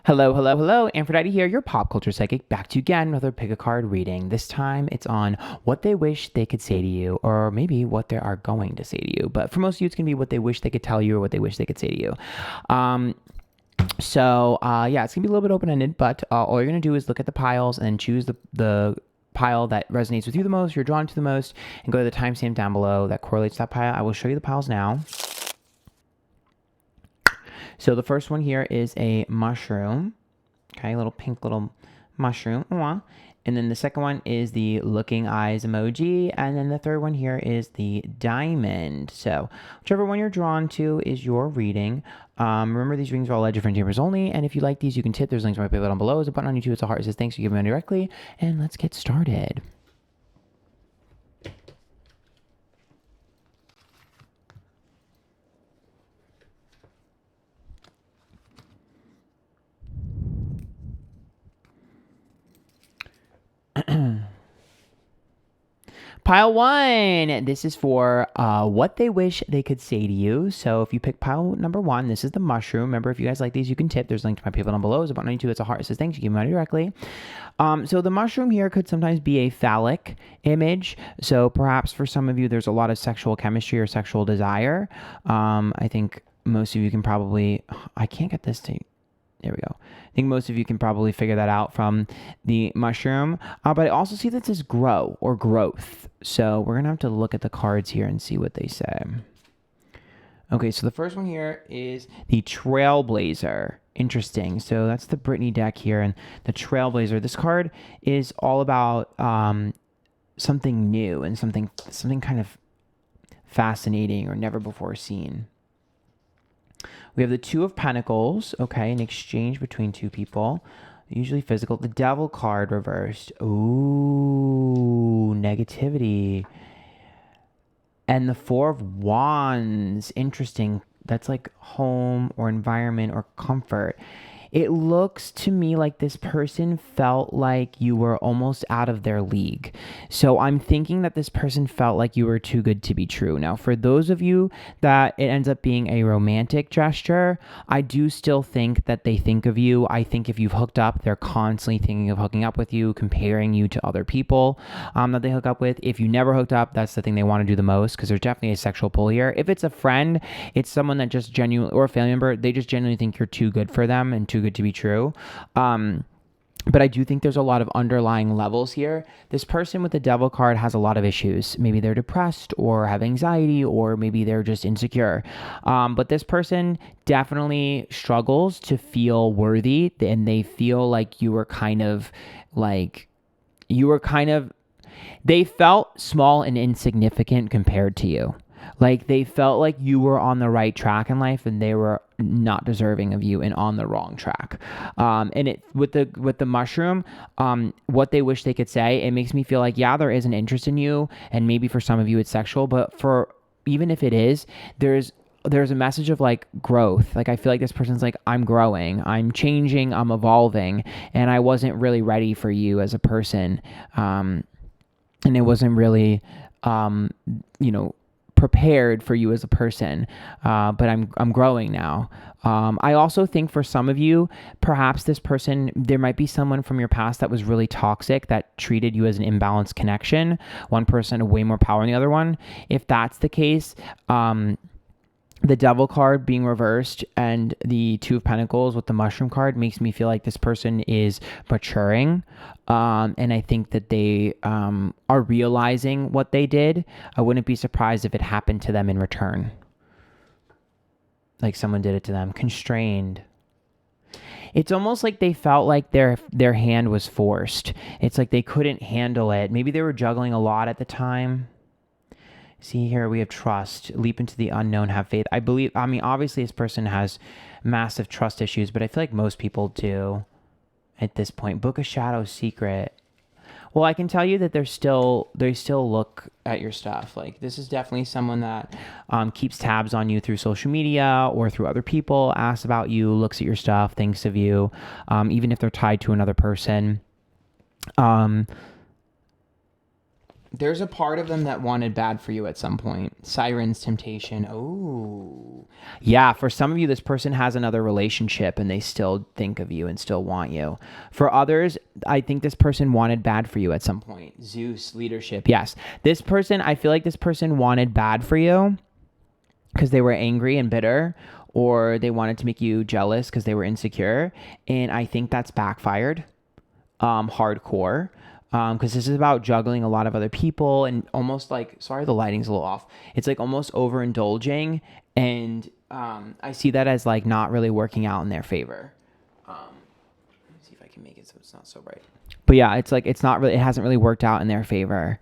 Hello, hello, hello. Antphrodite here, your pop culture psychic, back to you again with another pick a card reading. This time it's on what they wish they could say to you, or maybe what they are going to say to you. But for most of you, it's going to be what they wish they could tell you or what they wish they could say to you. Yeah, it's going to be a little bit open-ended, but all you're going to do is look at the piles and choose the pile that resonates with you the most, you're drawn to the most, and go to the timestamp down below that correlates to that pile. I will show you the piles now. So the first one here is a mushroom. Okay, a little pink little mushroom. And then the second one is the looking eyes emoji. And then the third one here is the diamond. So whichever one you're drawn to is your reading. Remember, these readings are all at different chambers only. And if you like these, you can tip. There's links in my page down below. There's a button on YouTube. It's a heart. It says thanks for giving me directly. And let's get started. Pile one, this is for what they wish they could say to you. So if you pick pile number one, this is the mushroom. Remember, if you guys like these, you can tip. There's a link to my PayPal down below. There's a button on YouTube. It's a heart. It says thanks. You give me money directly. So the mushroom here could sometimes be a phallic image. So perhaps for some of you, there's a lot of sexual chemistry or sexual desire. I think most of you can probably, I can't get this to, there we go. I think most of you can probably figure that out from the mushroom. But I also see that says grow or growth. So we're going to have to look at the cards here and see what they say. Okay, so the first one here is the Trailblazer. Interesting. So that's the Brittany deck here. And the Trailblazer, this card is all about something new and something kind of fascinating or never before seen. We have the Two of Pentacles, okay, an exchange between two people, usually physical. The Devil card reversed. Ooh, negativity. And the Four of Wands, interesting. That's like home or environment or comfort. It looks to me like this person felt like you were almost out of their league. So I'm thinking that this person felt like you were too good to be true. Now, for those of you that it ends up being a romantic gesture, I do still think that they think of you. I think if you've hooked up, they're constantly thinking of hooking up with you, comparing you to other people that they hook up with. If you never hooked up, that's the thing they want to do the most, because there's definitely a sexual pull here. If it's a friend, it's someone that just genuinely, or a family member, they just genuinely think you're too good for them and too good to be true. But I do think there's a lot of underlying levels here. This person with the Devil card has a lot of issues. Maybe they're depressed or have anxiety, or maybe they're just insecure. But this person definitely struggles to feel worthy, and they feel like they felt small and insignificant compared to you. Like they felt like you were on the right track in life and they were not deserving of you and on the wrong track. And it with the mushroom, what they wish they could say, it makes me feel like, yeah, there is an interest in you, and maybe for some of you it's sexual, but for even if it is, there's a message of like growth. Like I feel like this person's like, I'm growing, I'm changing, I'm evolving, and I wasn't really ready for you as a person. And it wasn't really, prepared for you as a person, but I'm growing now. I also think for some of you, perhaps this person, there might be someone from your past that was really toxic, that treated you as an imbalanced connection. One person had way more power than the other one. If that's the case, the Devil card being reversed and the Two of Pentacles with the mushroom card makes me feel like this person is maturing. And I think that they are realizing what they did. I wouldn't be surprised if it happened to them in return. Like someone did it to them. Constrained. It's almost like they felt like their hand was forced. It's like they couldn't handle it. Maybe they were juggling a lot at the time. See here, we have trust, leap into the unknown, have faith. I mean, obviously this person has massive trust issues, but I feel like most people do at this point. Book a shadow secret. Well, I can tell you that they still look at your stuff. Like this is definitely someone that keeps tabs on you through social media or through other people, asks about you, looks at your stuff, thinks of you, even if they're tied to another person. There's a part of them that wanted bad for you at some point. Sirens, temptation. Oh. Yeah, for some of you, this person has another relationship and they still think of you and still want you. For others, I think this person wanted bad for you at some point. Zeus, leadership. Yes. This person, I feel like this person wanted bad for you because they were angry and bitter, or they wanted to make you jealous because they were insecure. And I think that's backfired hardcore. Because this is about juggling a lot of other people and almost like, sorry, the lighting's a little off. It's like almost overindulging. And I see that as like not really working out in their favor. Let me see if I can make it so it's not so bright. But yeah, it's like, it's not really, it hasn't really worked out in their favor.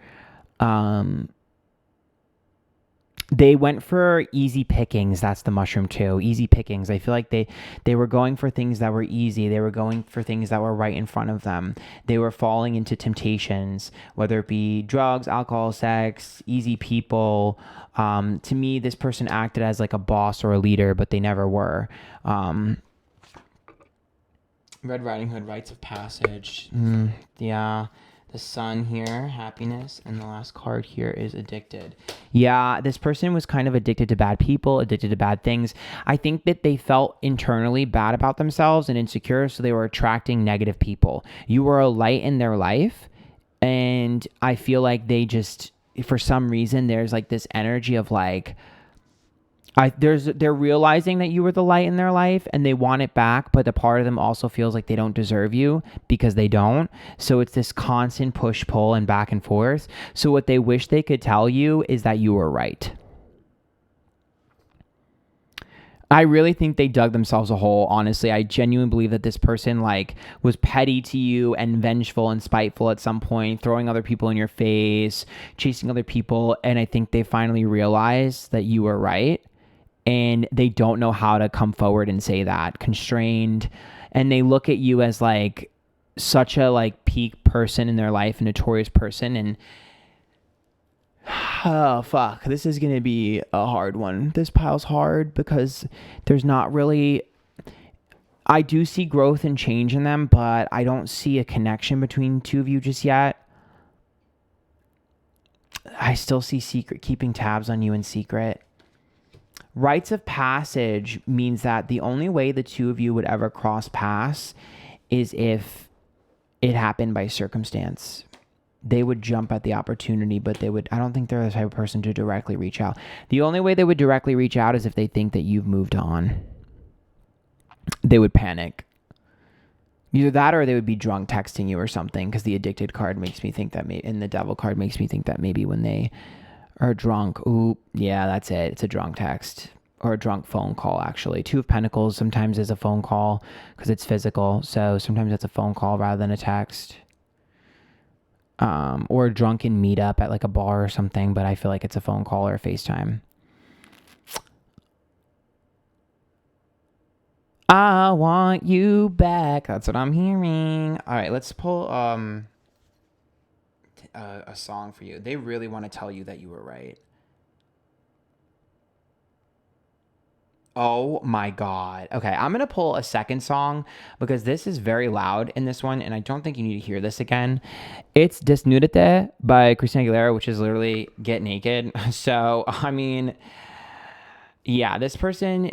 They went for easy pickings. That's the mushroom too. Easy pickings. I feel like they were going for things that were easy. They were going for things that were right in front of them. They were falling into temptations, whether it be drugs, alcohol, sex, easy people. To me, this person acted as like a boss or a leader, but they never were. Red Riding Hood, rites of passage. Yeah. The sun here, happiness, and the last card here is addicted. Yeah, this person was kind of addicted to bad people, addicted to bad things. I think that they felt internally bad about themselves and insecure, so they were attracting negative people. You were a light in their life, and I feel like they just, for some reason, there's like this energy of like, they're realizing that you were the light in their life and they want it back, but the part of them also feels like they don't deserve you because they don't. So it's this constant push, pull, and back and forth. So what they wish they could tell you is that you were right. I really think they dug themselves a hole. Honestly, I genuinely believe that this person like was petty to you and vengeful and spiteful at some point, throwing other people in your face, chasing other people. And I think they finally realized that you were right. And they don't know how to come forward and say that, constrained. And they look at you as like such a like peak person in their life, a notorious person. And oh, fuck, this is going to be a hard one. This pile's hard because there's not really, I do see growth and change in them, but I don't see a connection between two of you just yet. I still see keeping tabs on you in secret. Rites of passage means that the only way the two of you would ever cross paths is if it happened by circumstance. They would jump at the opportunity, but I don't think they're the type of person to directly reach out. The only way they would directly reach out is if they think that you've moved on. They would panic. Either that or they would be drunk texting you or something, because the addicted card makes me think that, and the devil card makes me think that maybe when they are drunk, ooh, yeah, that's it. It's a drunk text or a drunk phone call, actually. Two of Pentacles sometimes is a phone call because it's physical. So sometimes it's a phone call rather than a text. Or a drunken meetup at like a bar or something, but I feel like it's a phone call or a FaceTime. I want you back. That's what I'm hearing. All right, let's pull a song for you. They really want to tell you that you were right. Oh my God. Okay, I'm going to pull a second song because this is very loud in this one, and I don't think you need to hear this again. It's Desnudate by Christina Aguilera, which is literally get naked. So, I mean, yeah, this person,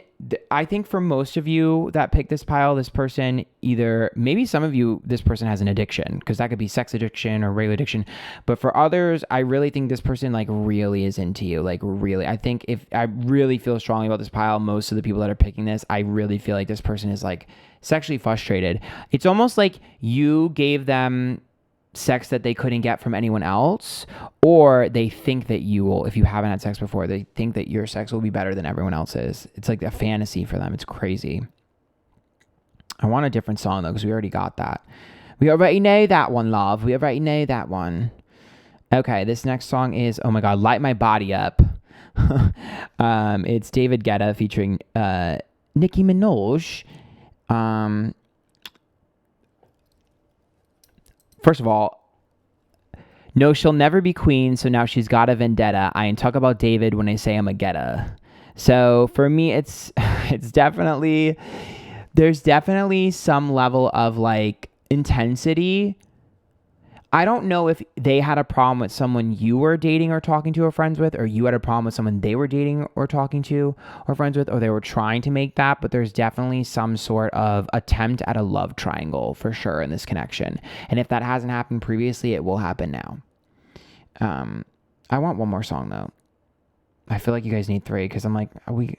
I think for most of you that pick this pile, this person either, maybe some of you, this person has an addiction, because that could be sex addiction or regular addiction. But for others, I really think this person like really is into you. Like really, I think if I really feel strongly about this pile, most of the people that are picking this, I really feel like this person is like sexually frustrated. It's almost like you gave them sex that they couldn't get from anyone else, or they think that you will, if you haven't had sex before, they think that your sex will be better than everyone else's. It's like a fantasy for them. It's crazy. I want a different song though, because we already got that. We already know that one, love. We already know that one. Okay, this next song is, oh my God, Light My Body Up. It's David Guetta featuring Nicki Minaj. First of all, no, she'll never be queen, so now she's got a vendetta. I ain't talk about David when I say I'm a getta. So for me, it's definitely, there's definitely some level of like intensity. I don't know if they had a problem with someone you were dating or talking to or friends with, or you had a problem with someone they were dating or talking to or friends with, or they were trying to make that, but there's definitely some sort of attempt at a love triangle for sure in this connection. And if that hasn't happened previously, it will happen now. I want one more song though. I feel like you guys need 3 because I'm like, are we...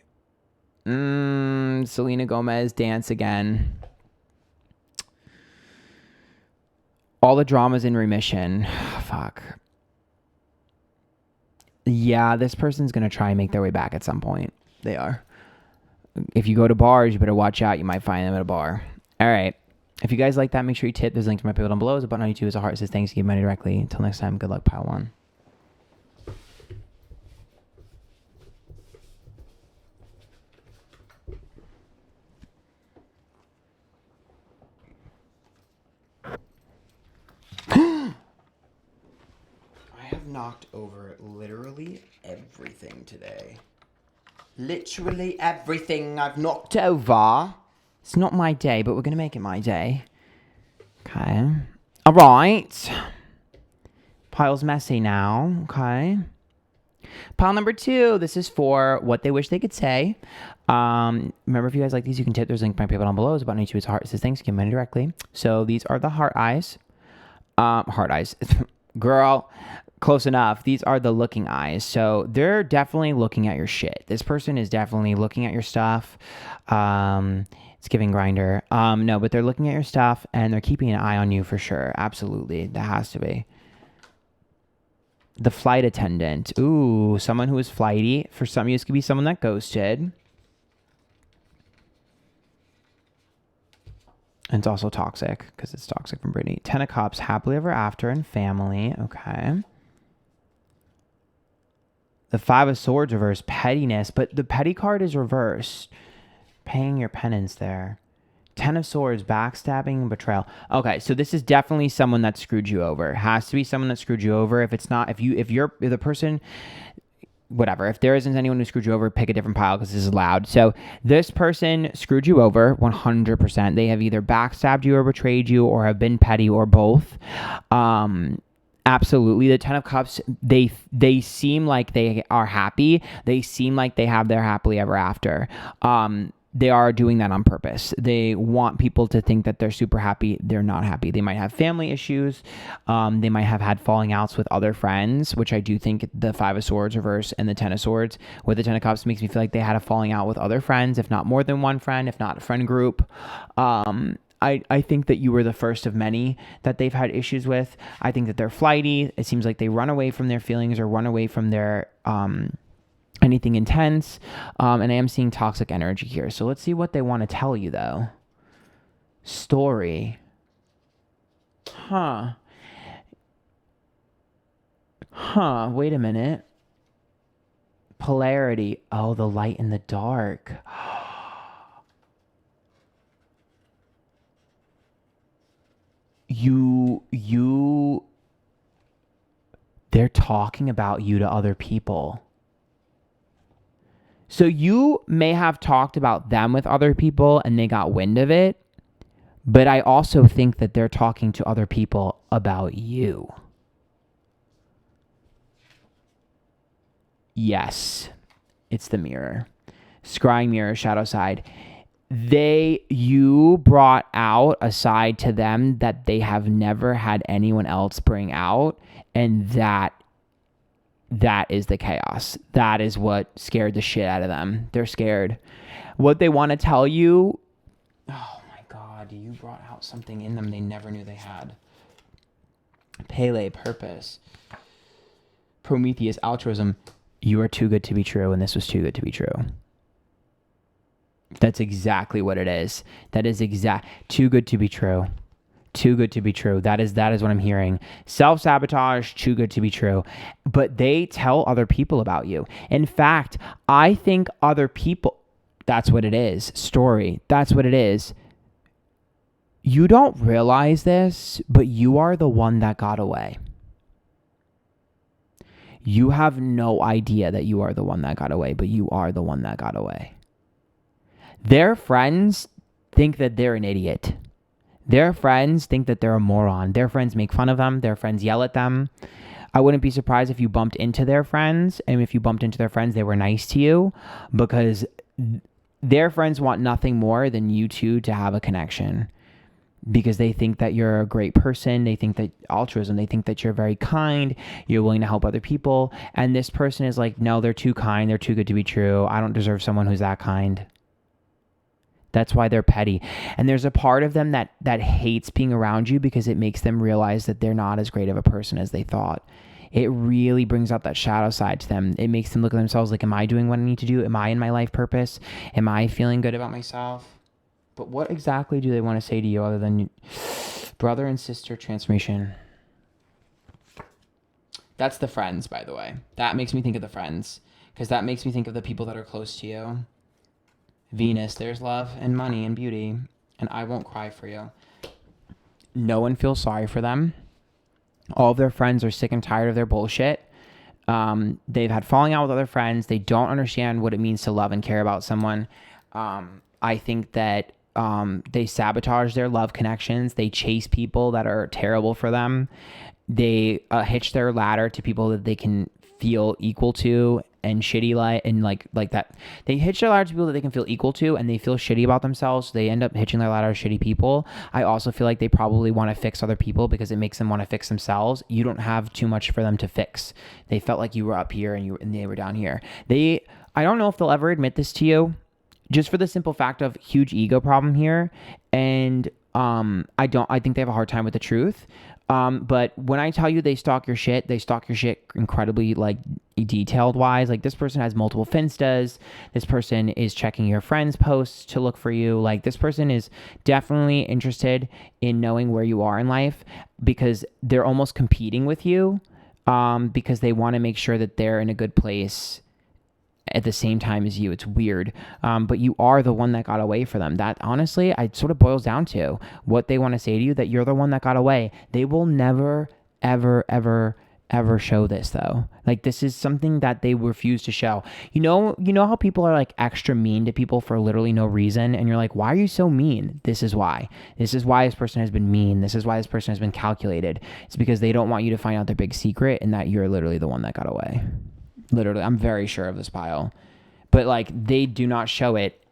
Selena Gomez, Dance Again. All the drama's in remission. Fuck. Yeah, this person's going to try and make their way back at some point. They are. If you go to bars, you better watch out. You might find them at a bar. All right. If you guys like that, make sure you tip. There's a link to my people down below. There's a button on YouTube. There's a heart that says thanks. Give money directly. Until next time, good luck, pile 1. Knocked over literally everything today. Literally everything I've knocked over. It's not my day, but we're going to make it my day. Okay. All right. Pile's messy now. Okay. Pile number 2. This is for what they wish they could say. Remember, if you guys like these, you can tip. There's a link to my PayPal down below. It's about YouTube. It's a heart. It says thanks. Give money directly. So these are the heart eyes. Heart eyes. Girl. Close enough. These are the looking eyes. So they're definitely looking at your shit. This person is definitely looking at your stuff. It's giving grinder. No, but they're looking at your stuff and they're keeping an eye on you for sure. Absolutely. That has to be. The flight attendant. Ooh, someone who is flighty. For some of you, this could be someone that ghosted. And it's also toxic because it's toxic from Brittany. 10 of Cups, happily ever after and family. Okay. The 5 of Swords reversed, pettiness, but the petty card is reversed. Paying your penance there. 10 of Swords, backstabbing and betrayal. Okay, so this is definitely someone that screwed you over. It has to be someone that screwed you over. If it's not, if you're the person, whatever. If there isn't anyone who screwed you over, pick a different pile because this is loud. So this person screwed you over 100%. They have either backstabbed you or betrayed you or have been petty or both. Absolutely. The 10 of Cups, they seem like they are happy. They seem like they have their happily ever after. They are doing that on purpose. They want people to think that they're super happy. They're not happy. They might have family issues. They might have had falling outs with other friends, which I do think the 5 of Swords reverse and the 10 of Swords with the 10 of Cups makes me feel like they had a falling out with other friends, if not more than one friend, if not a friend group. I think that you were the first of many that they've had issues with. I think that they're flighty. It seems like they run away from their feelings or run away from their anything intense. And I am seeing toxic energy here. So let's see what they want to tell you, though. Story. Huh. Wait a minute. Polarity. Oh, the light and the dark. They're talking about you to other people. So you may have talked about them with other people and they got wind of it, but I also think that they're talking to other people about you. Yes, it's the mirror. Scrying mirror, shadow side. You brought out a side to them that they have never had anyone else bring out, and that is the chaos. That is what scared the shit out of them. They're scared. What they want to tell you, oh my God, you brought out something in them they never knew they had. Pele, purpose. Prometheus, altruism. You are too good to be true, and this was too good to be true. That's exactly what it is. That is too good to be true. Too good to be true. That is what I'm hearing. Self-sabotage, too good to be true. But they tell other people about you. In fact, I think other people, that's what it is. Story, that's what it is. You don't realize this, but you are the one that got away. You have no idea that you are the one that got away, but you are the one that got away. Their friends think that they're an idiot. Their friends think that they're a moron. Their friends make fun of them. Their friends yell at them. I wouldn't be surprised if you bumped into their friends, and if you bumped into their friends, they were nice to you, because their friends want nothing more than you two to have a connection, because they think that you're a great person. They think that altruism, they think that you're very kind, you're willing to help other people. And this person is like, no, they're too kind. They're too good to be true. I don't deserve someone who's that kind. That's why they're petty. And there's a part of them that hates being around you because it makes them realize that they're not as great of a person as they thought. It really brings out that shadow side to them. It makes them look at themselves like, am I doing what I need to do? Am I in my life purpose? Am I feeling good about myself? But what exactly do they want to say to you other than brother and sister transformation? That's the friends, by the way. That makes me think of the friends, because that makes me think of the people that are close to you. Venus, there's love and money and beauty, and I won't cry for you. No one feels sorry for them. All of their friends are sick and tired of their bullshit. They've had falling out with other friends. They don't understand what it means to love and care about someone. I think that they sabotage their love connections. They chase people that are terrible for them. They hitch their ladder to people that they can feel equal to and shitty like that. They hitch their ladder to people that they can feel equal to, and they feel shitty about themselves. So they end up hitching their ladder to shitty people. I also feel like they probably want to fix other people because it makes them want to fix themselves. You don't have too much for them to fix. They felt like you were up here and they were down here. I don't know if they'll ever admit this to you, just for the simple fact of huge ego problem here. And I think they have a hard time with the truth. But when I tell you they stalk your shit incredibly like detailed wise. Like, this person has multiple Finstas. This person is checking your friends' posts to look for you. Like, this person is definitely interested in knowing where you are in life, because they're almost competing with you, because they want to make sure that they're in a good place at the same time as you. It's weird. But you are the one that got away for them. That honestly, it sort of boils down to what they want to say to you, that you're the one that got away. They will never, ever, ever, ever show this though. Like, this is something that they refuse to show. You know how people are like extra mean to people for literally no reason, and you're like, why are you so mean? This is why this person has been mean. This is why this person has been calculated. It's because they don't want you to find out their big secret, and that you're literally the one that got away. Literally, I'm very sure of this pile. But like, they do not show it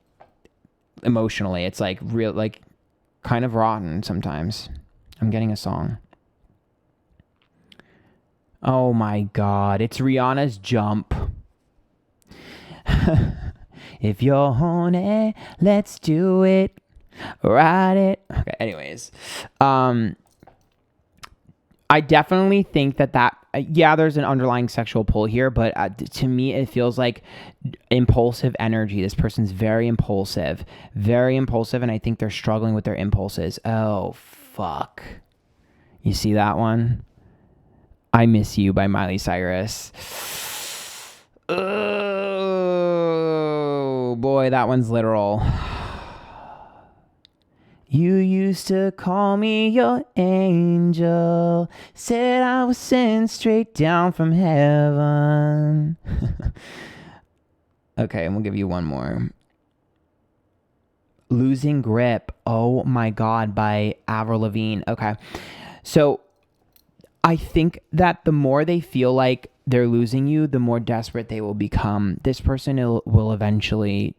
emotionally. It's like real, like kind of rotten sometimes. I'm getting a song. Oh my God, it's Rihanna's Jump. If you're horny, let's do it. Ride it. Okay, anyways. I definitely think that there's an underlying sexual pull here, but to me, it feels like impulsive energy. This person's very impulsive, and I think they're struggling with their impulses. Oh, fuck. You see that one? I Miss You by Miley Cyrus. Oh, boy, that one's literal. You used to call me your angel, said I was sent straight down from heaven. Okay, and we'll give you one more. Losing Grip. Oh my God, by Avril Lavigne. Okay, so I think that the more they feel like they're losing you, the more desperate they will become. This person will eventually...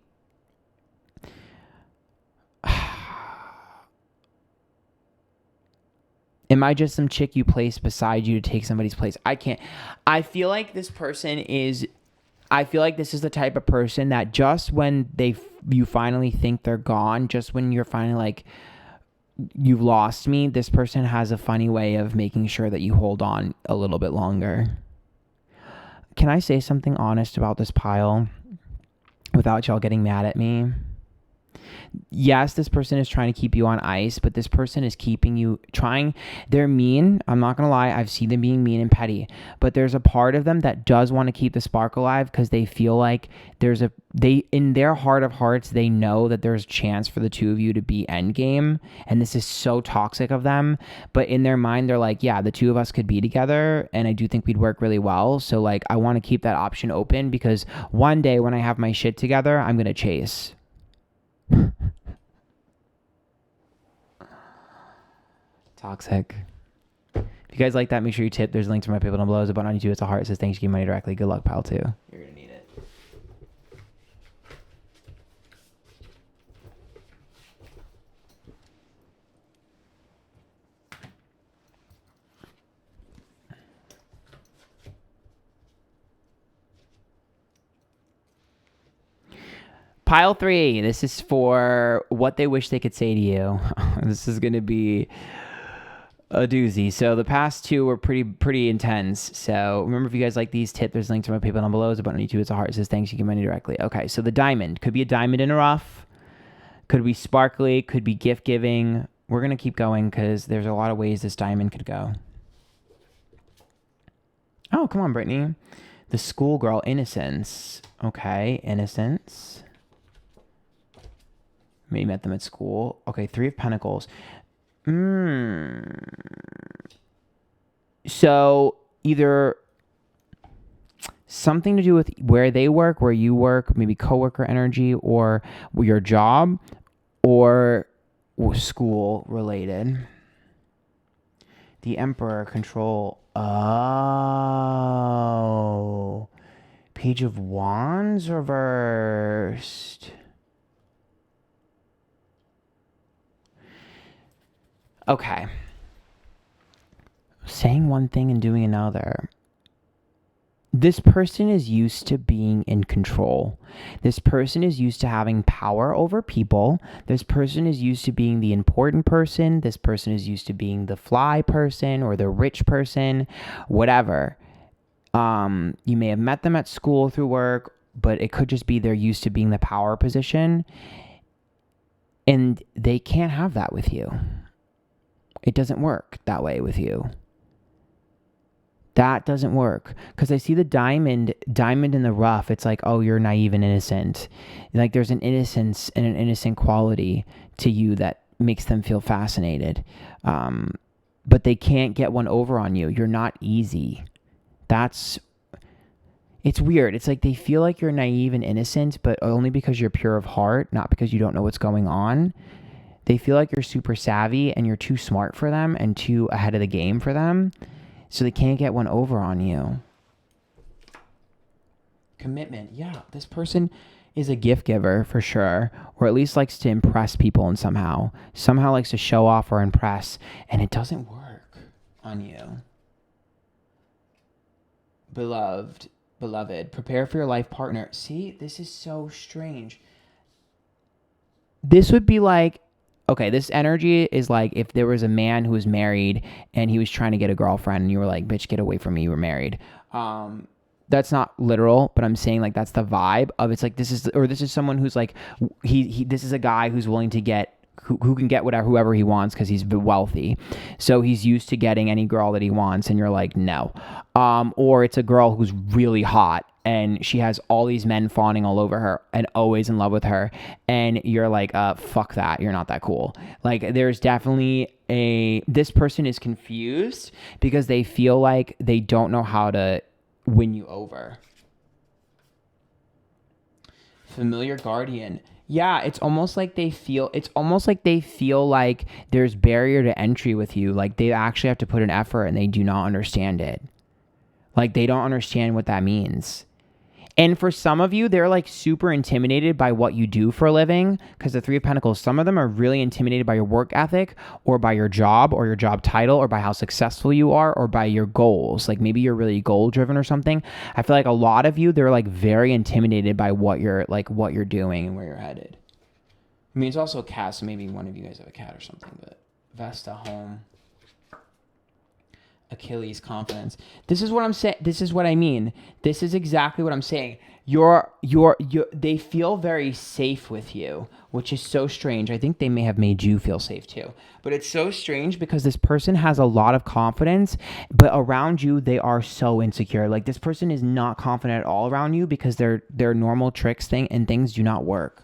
Am I just some chick you place beside you to take somebody's place? I can't. I feel like this is the type of person that just when you finally think they're gone, just when you're finally like, you've lost me, this person has a funny way of making sure that you hold on a little bit longer. Can I say something honest about this pile without y'all getting mad at me? Yes, this person is trying to keep you on ice, but this person is they're mean. I'm not going to lie. I've seen them being mean and petty, but there's a part of them that does want to keep the spark alive, because they feel like in their heart of hearts, they know that there's a chance for the two of you to be endgame. And this is so toxic of them, but in their mind, they're like, yeah, the two of us could be together. And I do think we'd work really well. So like, I want to keep that option open, because one day when I have my shit together, I'm going to chase. Toxic. If you guys like that, make sure you tip. There's a link to my PayPal down below. There's a button on YouTube. It's a heart. It says thanks. You give money directly. Good luck, pal, too. You're going to need it. Pile 3. This is for what they wish they could say to you. This is going to be a doozy. So the past 2 were pretty intense. So remember, if you guys like these, tip. There's a link to my PayPal down below. There's a button on YouTube. It's a heart. It says thanks. You give money directly. Okay, so the diamond. Could be a diamond in a rough. Could be sparkly. Could be gift giving. We're going to keep going because there's a lot of ways this diamond could go. Oh, come on, Brittany. The schoolgirl, innocence. Okay, innocence. Maybe met them at school. Okay, 3 of Pentacles. So either something to do with where they work, where you work, maybe coworker energy, or your job, or school related. The Emperor, control. Oh. Page of Wands reversed. Okay. Saying one thing and doing another. This person is used to being in control. This person is used to having power over people. This person is used to being the important person. This person is used to being the fly person or the rich person, whatever. You may have met them at school through work, but it could just be they're used to being the power position. And they can't have that with you. It doesn't work that way with you. That doesn't work. Because I see the diamond in the rough. It's like, oh, you're naive and innocent. Like there's an innocence and an innocent quality to you that makes them feel fascinated. But they can't get one over on you. You're not easy. It's weird. It's like they feel like you're naive and innocent, but only because you're pure of heart, not because you don't know what's going on. They feel like you're super savvy and you're too smart for them and too ahead of the game for them. So they can't get one over on you. Commitment. Yeah, this person is a gift giver for sure. Or at least likes to impress people and somehow likes to show off or impress. And it doesn't work on you. Beloved, prepare for your life partner. See, this is so strange. This would be like, okay, this energy is like if there was a man who was married and he was trying to get a girlfriend and you were like, bitch, get away from me, you were married. That's not literal, but I'm saying like that's the vibe of it's like this is someone who's like, this is a guy who's willing to get, who can get whoever he wants because he's wealthy. So he's used to getting any girl that he wants and you're like, no. Or it's a girl who's really hot and she has all these men fawning all over her and always in love with her. And you're like, fuck that. You're not that cool. Like there's definitely this person is confused because they feel like they don't know how to win you over. Familiar guardian. Yeah, it's almost like they feel like there's barrier to entry with you. Like they actually have to put an effort and they do not understand it. Like they don't understand what that means. And for some of you, they're like super intimidated by what you do for a living because the 3 of Pentacles, some of them are really intimidated by your work ethic or by your job or your job title or by how successful you are or by your goals. Like maybe you're really goal driven or something. I feel like a lot of you, they're like very intimidated by what you're doing and where you're headed. I mean, it's also a cat, so maybe one of you guys have a cat or something, but Vesta, home. Achilles, confidence. This is what I'm saying. This is what I mean. This is exactly what I'm saying. They feel very safe with you, which is so strange. I think they may have made you feel safe too. But it's so strange because this person has a lot of confidence, but around you, they are so insecure. Like this person is not confident at all around you because their normal tricks and things do not work.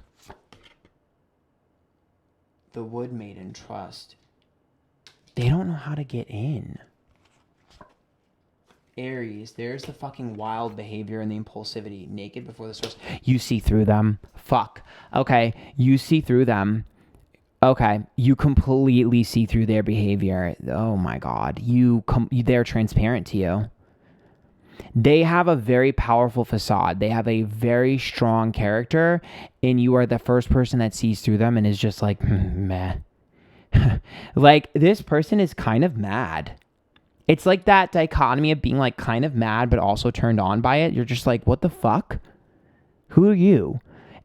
The Wood Maiden, trust. They don't know how to get in. Aries, there's the fucking wild behavior and the impulsivity. Naked before the source. You see through them. Fuck. Okay, you see through them. Okay, you completely see through their behavior. Oh my God, they're transparent to you. They have a very powerful facade. They have a very strong character, and you are the first person that sees through them and is just like, meh. Like, this person is kind of mad. It's like that dichotomy of being like kind of mad, but also turned on by it. You're just like, what the fuck? Who are you?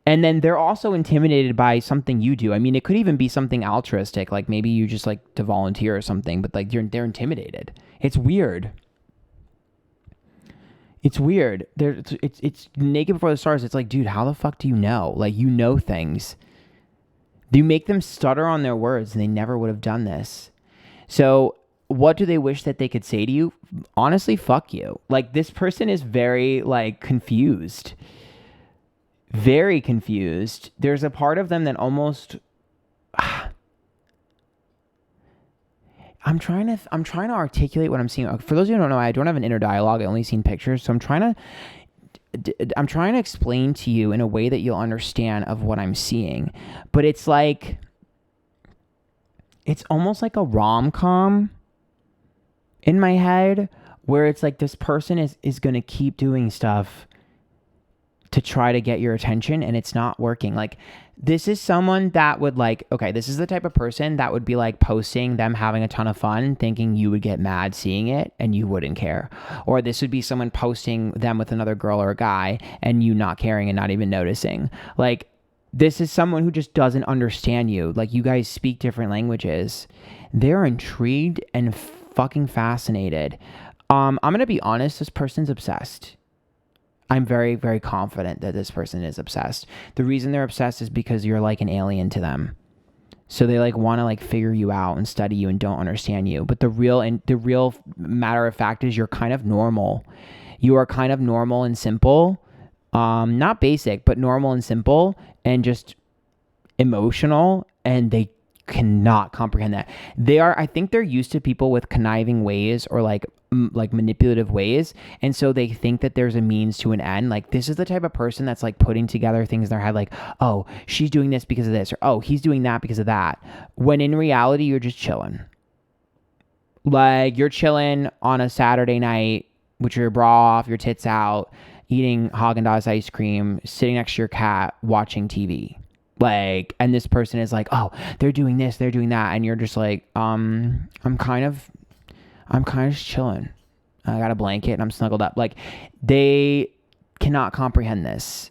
And then they're also intimidated by something you do. I mean, it could even be something altruistic, like maybe you just like to volunteer or something, but like they're intimidated. It's weird. It's weird. It's naked before the stars. It's like, dude, how the fuck do you know? Like, you know things. You make them stutter on their words, and they never would have done this. So what do they wish that they could say to you? Honestly, fuck you. Like, this person is very, like, confused. Very confused. There's a part of them that almost... I'm trying to articulate what I'm seeing. For those of you who don't know, I don't have an inner dialogue. I only seen pictures. So I'm trying to explain to you in a way that you'll understand of what I'm seeing. But it's like, it's almost like a rom-com in my head, where it's like this person is going to keep doing stuff to try to get your attention, and it's not working. Like, this is someone that would like, okay, this is the type of person that would be like posting them having a ton of fun, thinking you would get mad seeing it and you wouldn't care. Or this would be someone posting them with another girl or a guy and you not caring and not even noticing. Like, this is someone who just doesn't understand you. Like, you guys speak different languages. They're intrigued and fucking fascinated. I'm going to be honest, this person's obsessed. I'm very, very confident that this person is obsessed. The reason they're obsessed is because you're like an alien to them. So they like want to like figure you out and study you and don't understand you. But the real matter of fact is you're kind of normal. You are kind of normal and simple. Not basic, but normal and simple and just emotional, and they cannot comprehend that. I think they're used to people with conniving ways or like manipulative ways, and so they think that there's a means to an end. Like, this is the type of person that's like putting together things in their head, like, oh, she's doing this because of this, or oh, he's doing that because of that, when in reality you're just chilling. Like, you're chilling on a Saturday night with your bra off, your tits out, eating Haagen-Dazs ice cream, sitting next to your cat, watching TV. Like, and this person is like, oh, they're doing this, they're doing that, and you're just like, I'm kind of just chilling. I got a blanket and I'm snuggled up. Like, they cannot comprehend this.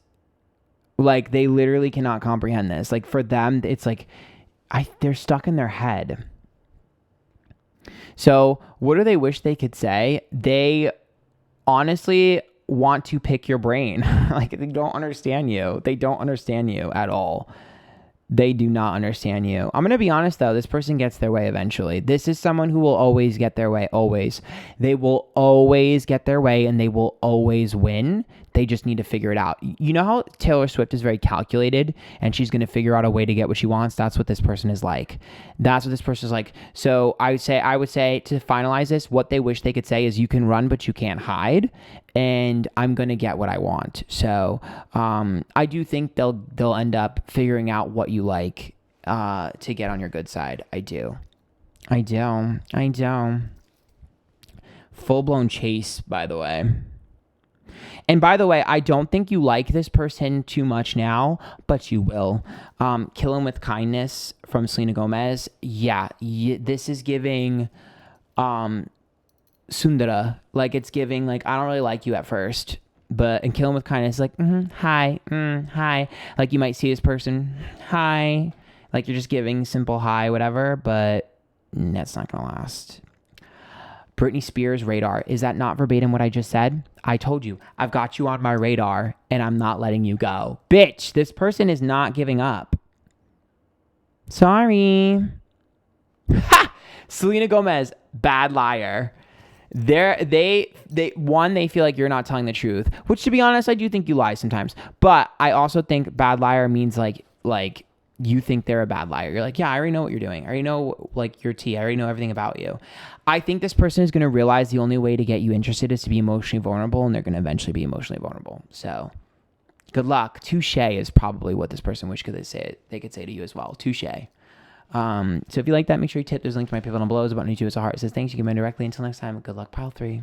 Like, they literally cannot comprehend this. Like, for them, it's like, they're stuck in their head. So what do they wish they could say? They honestly want to pick your brain. Like, they don't understand you. They don't understand you at all. They do not understand you. I'm going to be honest, though. This person gets their way eventually. This is someone who will always get their way. Always. They will always get their way, and they will always win. They just need to figure it out. You know how Taylor Swift is very calculated, and she's going to figure out a way to get what she wants? That's what this person is like. That's what this person is like. So I would say to finalize this, what they wish they could say is, you can run, but you can't hide. And I'm going to get what I want. So I do think they'll end up figuring out what you like to get on your good side. I do. Full-blown chase, by the way. And by the way, I don't think you like this person too much now, but you will. Kill Him With Kindness from Selena Gomez. Yeah, this is giving... Sundara. Like, it's giving, like, I don't really like you at first, but and Kill Him With Kindness, like, hi, hi. Like, you might see this person, hi. Like, you're just giving simple hi, whatever, but that's not gonna last. Britney Spears radar. Is that not verbatim what I just said? I told you, I've got you on my radar and I'm not letting you go. Bitch, this person is not giving up. Sorry. Ha! Selena Gomez, bad liar. They feel like you're not telling the truth, which, to be honest, I do think you lie sometimes, but I also think bad liar means like you think they're a bad liar. You're like, yeah, I already know what you're doing. I already know, like, your tea. I already know everything about you. I think this person is going to realize the only way to get you interested is to be emotionally vulnerable, and they're going to eventually be emotionally vulnerable. So good luck. Touche is probably what this person wished they could say to you as well. Touche. So if you like that, make sure you tip. There's a link to my PayPal down below. There's a button to do. It's a heart. It says thanks. You can buy directly. Until next time, good luck, pile 3.